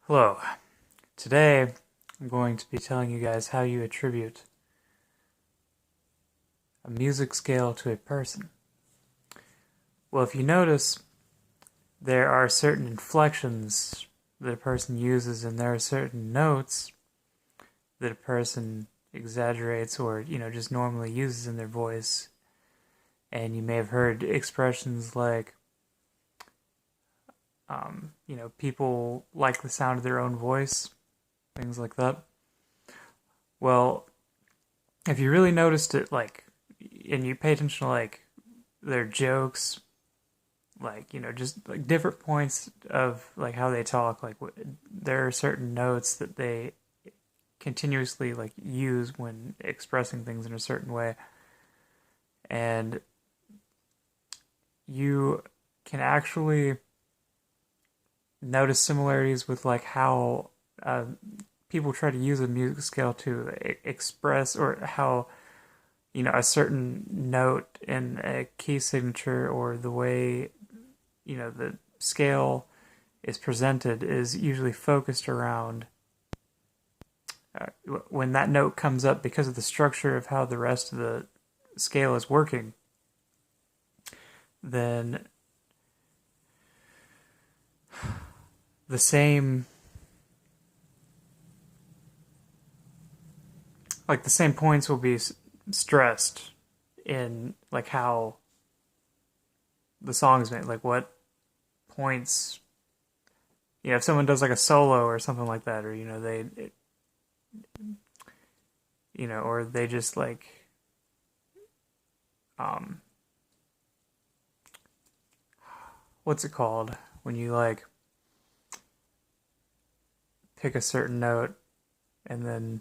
Hello. Today I'm going to be telling you guys how you attribute a music scale to a person. Well, if you notice, there are certain inflections that a person uses, and there are certain notes that a person exaggerates or, just normally uses in their voice. And you may have heard expressions like, people like the sound of their own voice, things like that. Well, if you really noticed it, and you pay attention to, their jokes, just, different points of, how they talk, there are certain notes that they continuously, use when expressing things in a certain way. And you can actually notice similarities with, how people try to use a music scale to express, or how a certain note in a key signature, or the way the scale is presented, is usually focused around when that note comes up, because of the structure of how the rest of the scale is working. Then the same the same points will be stressed in, how the song's made, what points, if someone does, a solo or something like that, or or they just, um what's it called when you, pick a certain note and then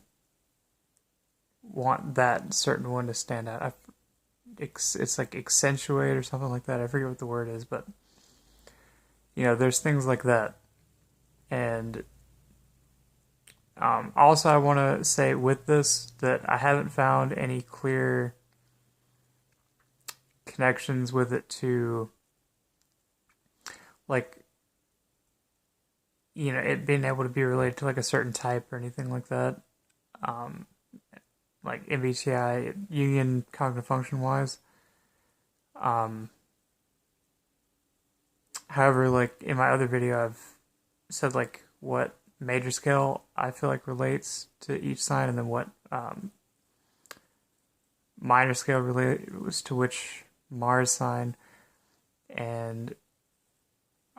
want that certain one to stand out. It's like accentuate or something like that. I forget what the word is, but there's things like that. And also, I want to say with this that I haven't found any clear connections with it to, it being able to be related to, a certain type or anything like that. Um, like MBTI, Jungian cognitive function wise. Um, However, in my other video, I've said, what major scale I feel like relates to each sign, and then what minor scale relates to which Mars sign. And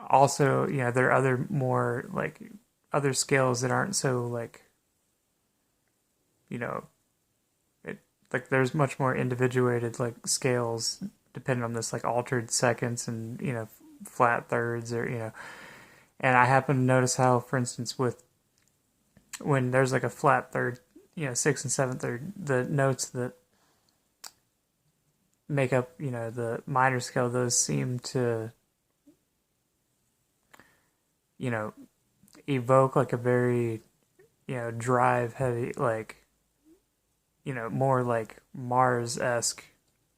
also, there are other more, other scales that aren't so, it, there's much more individuated, scales depending on this, altered seconds, and, flat thirds, or, and I happen to notice how, for instance, when there's, a flat third, sixth and seventh third, the notes that make up, the minor scale, those seem to, evoke, a very, drive heavy, more like Mars-esque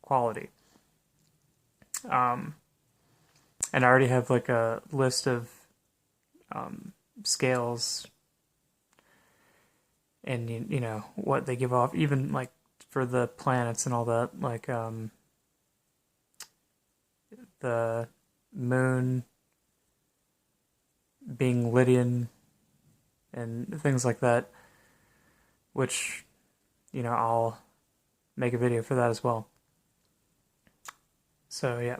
quality. And I already have, a list of scales, and what they give off, even for the planets and all that, the moon being Lydian and things like that, which I'll make a video for that as well. So yeah.